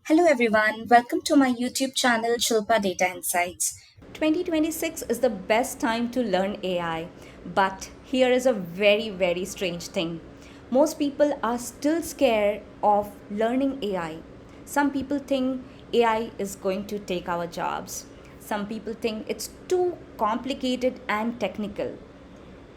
Hello everyone, welcome to my YouTube channel Shilpa Data Insights. 2026 is the best time to learn AI, but here is a very strange thing. Most people are still scared of learning AI. Some people think AI is going to take our jobs. Some people think it's too complicated and technical,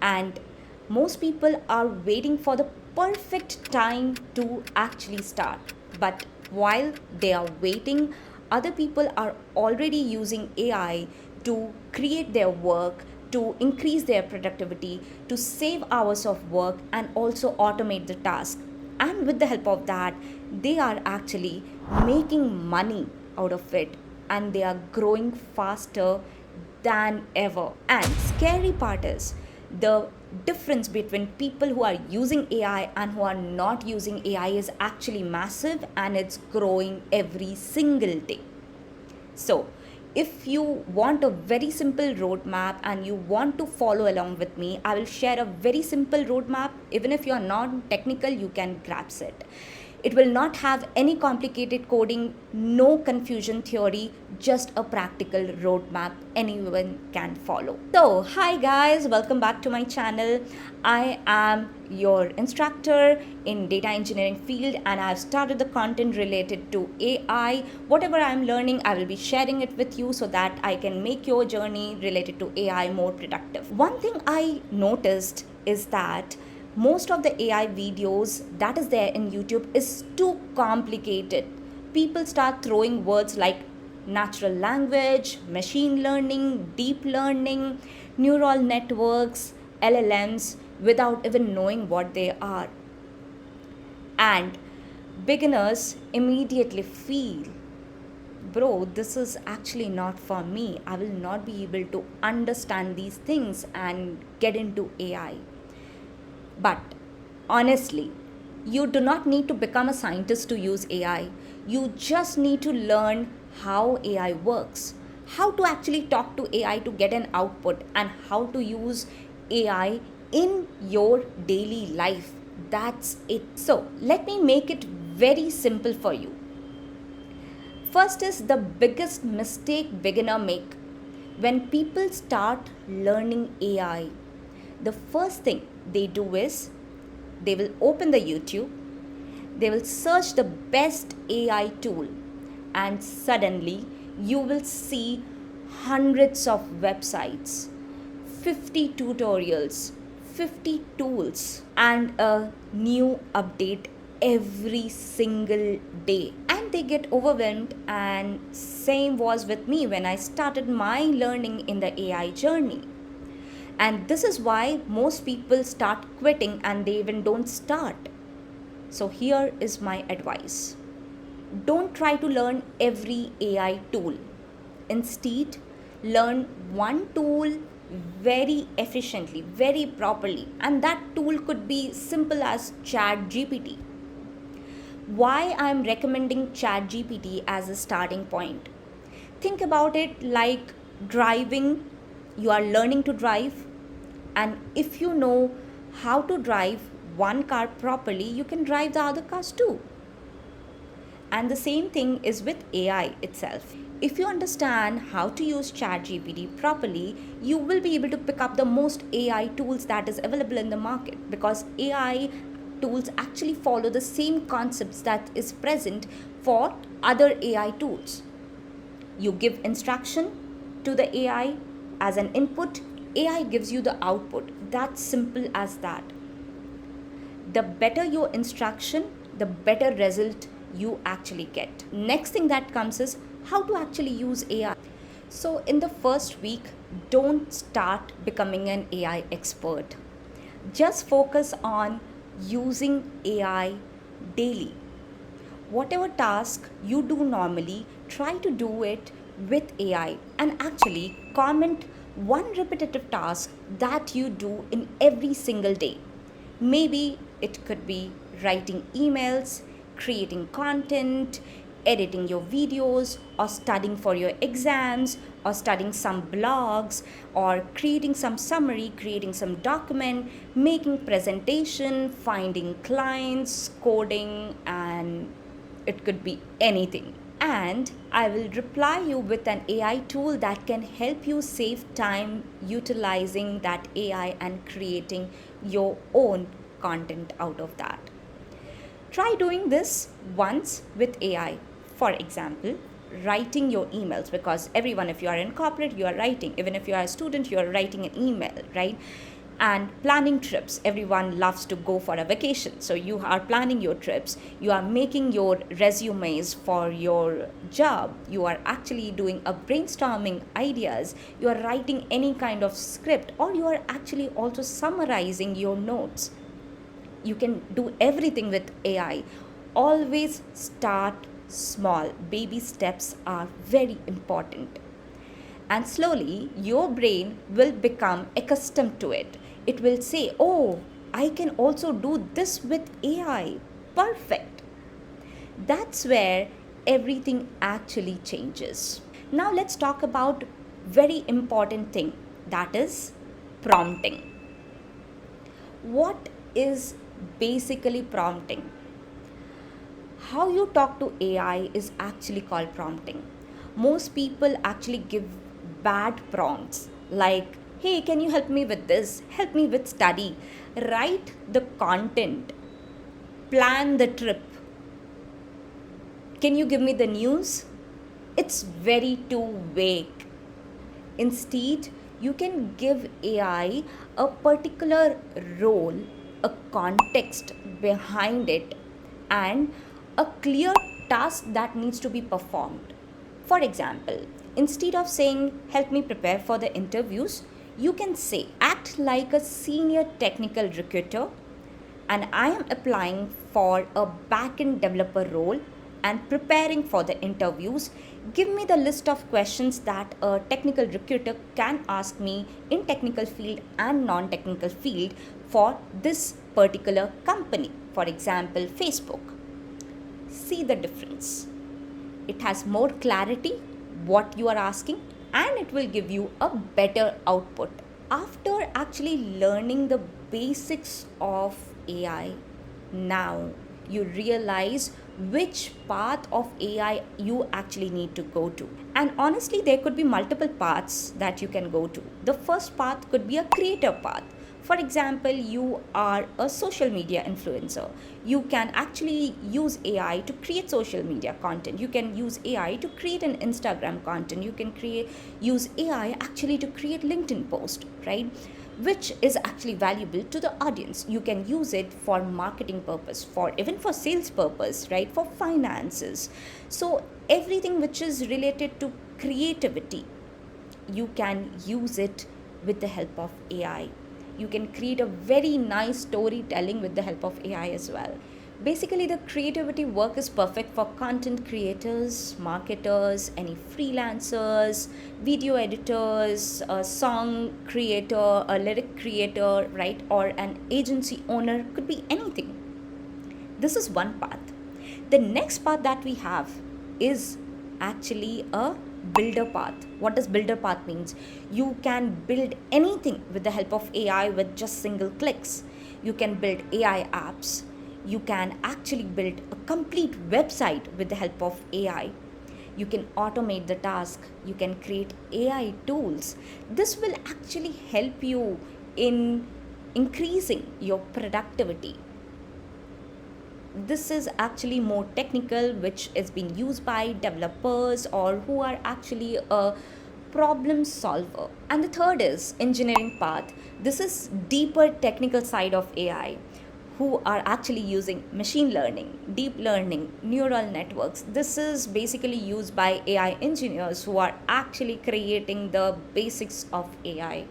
and most people are waiting for the perfect time to actually start. But while they are waiting, other people are already using AI to create their work, to increase their productivity, to save hours of work, and also automate the task. And with the help of that, they are actually making money out of it, and they are growing faster than ever. And scary part is the difference between people who are using AI and who are not using AI is actually massive, and it's growing every single day. So, if you want a very simple roadmap and you want to follow along with me, I will share a very simple roadmap. Even if you are not technical, you can grasp it. It will not have any complicated coding, no confusion theory, just a practical roadmap anyone can follow. So, hi guys, welcome back to my channel. I am your instructor in data engineering field, and I've started the content related to AI. Whatever I'm learning, I will be sharing it with you so that I can make your journey related to AI more productive. One thing I noticed is that most of the AI videos that is there in YouTube is too complicated. People start throwing words like natural language, machine learning, deep learning, neural networks, LLMs without even knowing what they are. And beginners immediately feel, bro, this is actually not for me. I will not be able to understand these things and get into AI. But honestly, you do not need to become a scientist to use AI. You just need to learn how AI works, how to actually talk to AI to get an output, and how to use AI in your daily life. That's it. So, let me make it very simple for you. First is the biggest mistake beginner make. When people start learning AI, the first thing they do is they will open the YouTube, they will search the best AI tool, and suddenly you will see hundreds of websites, 50 tutorials, 50 tools, and a new update every single day. And they get overwhelmed, and same was with me when I started my learning in the AI journey. And this is why most people start quitting and they even don't start. So, here is my advice: don't try to learn every AI tool. Instead, learn one tool very efficiently, very properly, and that tool could be simple as ChatGPT. Why I am recommending ChatGPT as a starting point? Think about it like driving. You are learning to drive, and if you know how to drive one car properly, you can drive the other cars too. And the same thing is with AI itself. If you understand how to use ChatGPT properly, you will be able to pick up the most AI tools that is available in the market, because AI tools actually follow the same concepts that is present for other AI tools. You give instruction to the AI as an input, AI gives you the output. That's simple as that. The better your instruction, the better result you actually get. Next thing that comes is how to actually use AI. So, in the first week, don't start becoming an AI expert. Just focus on using AI daily. Whatever task you do normally, try to do it with AI, and actually comment one repetitive task that you do in every single day. Maybe it could be writing emails, creating content, editing your videos, or studying for your exams, or studying some blogs, or creating some summary, creating some document, making presentation, finding clients, coding, and it could be anything. And I will reply you with an AI tool that can help you save time utilizing that AI and creating your own content out of that. Try doing this once with AI. For example, writing your emails, because everyone, if you are in corporate, you are writing. Even if you are a student, you are writing an email, right? And planning trips. Everyone loves to go for a vacation. So you are planning your trips. You are making your resumes for your job. You are actually doing a brainstorming ideas. You are writing any kind of script, or you are actually also summarizing your notes. You can do everything with AI. Always start small. Baby steps are very important. And slowly, your brain will become accustomed to it. It will say, oh, I can also do this with AI. Perfect. That's where everything actually changes. Now let's talk about very important thing, that is prompting. What is basically prompting? How you talk to AI is actually called prompting. Most people actually give bad prompts like, hey, can you help me with this? Help me with study. Write the content. Plan the trip. Can you give me the news? It's very too vague. Instead, you can give AI a particular role, a context behind it, and a clear task that needs to be performed. For example, instead of saying, help me prepare for the interviews, you can say, act like a senior technical recruiter, and I am applying for a backend developer role and preparing for the interviews. Give me the list of questions that a technical recruiter can ask me in technical field and non-technical field for this particular company. For example, Facebook. See the difference. It has more clarity what you are asking, and it will give you a better output. After actually learning the basics of AI, now you realize which path of AI you actually need to go to. And honestly, there could be multiple paths that you can go to. The first path could be a creator path. For example, you are a social media influencer. You can actually use AI to create social media content. You can use AI to create an Instagram content. You can use AI actually to create LinkedIn post, right? Which is actually valuable to the audience. You can use it for marketing purpose, for even for sales purpose, right? For finances. So everything which is related to creativity, you can use it with the help of AI. You can create a very nice storytelling with the help of AI as well. Basically, the creativity work is perfect for content creators, marketers, any freelancers, video editors, a song creator, a lyric creator, right? Or an agency owner, could be anything. This is one path. The next path that we have is actually a builder path. What does builder path means? You can build anything with the help of AI with just single clicks. You can build AI apps. You can actually build a complete website with the help of AI. You can automate the task. You can create AI tools. This will actually help you in increasing your productivity. This is actually more technical, which is being used by developers or who are actually a problem solver. And the third is engineering path. This is deeper technical side of AI, who are actually using machine learning, deep learning, neural networks. This is basically used by AI engineers who are actually creating the basics of AI.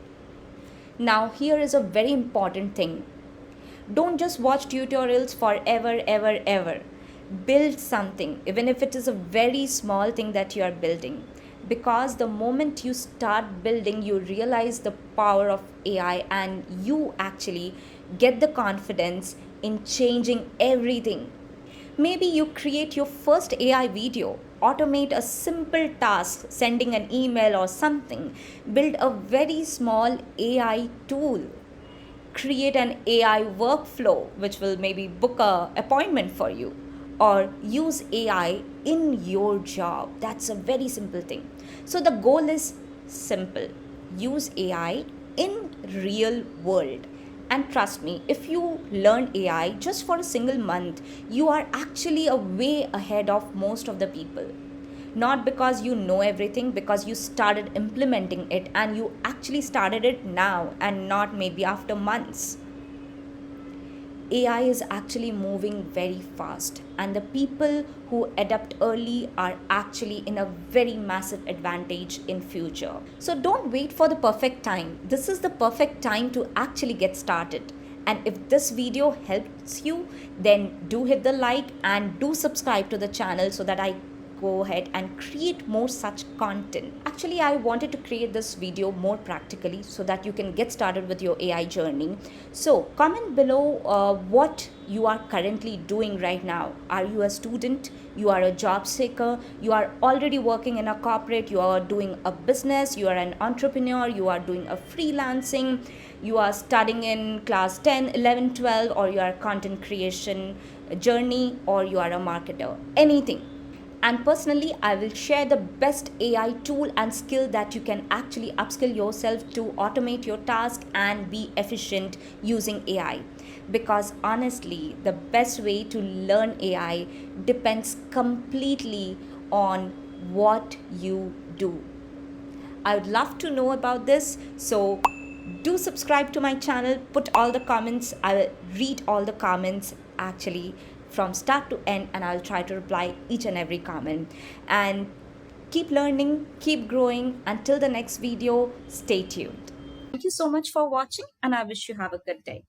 Now, here is a very important thing. Don't just watch tutorials forever, ever. Build something, even if it is a very small thing that you are building. Because the moment you start building, you realize the power of AI and you actually get the confidence in changing everything. Maybe you create your first AI video, automate a simple task, sending an email or something, build a very small AI tool, create an AI workflow which will maybe book a appointment for you, or use AI in your job. That's a very simple thing. So the goal is simple. Use AI in real world. And trust me, if you learn AI just for a single month, you are actually a way ahead of most of the people. Not because you know everything, because you started implementing it and you actually started it now and not maybe after months. AI is actually moving very fast, and the people who adapt early are actually in a very massive advantage in future. So don't wait for the perfect time. This is the perfect time to actually get started. And if this video helps you, then do hit the like and do subscribe to the channel so that I go ahead and create more such content. Actually, I wanted to create this video more practically so that you can get started with your AI journey. So comment below what you are currently doing right now. Are you a student? You are a job seeker? You are already working in a corporate? You are doing a business? You are an entrepreneur? You are doing a freelancing? You are studying in class 10, 11, 12, or you are content creation journey, or you are a marketer? Anything. And personally, I will share the best AI tool and skill that you can actually upskill yourself to automate your task and be efficient using AI. Because honestly, the best way to learn AI depends completely on what you do. I would love to know about this. So do subscribe to my channel, put all the comments. I'll read all the comments actually from start to end, and I'll try to reply each and every comment. And keep learning, keep growing. Until the next video, stay tuned. Thank you so much for watching, and I wish you have a good day.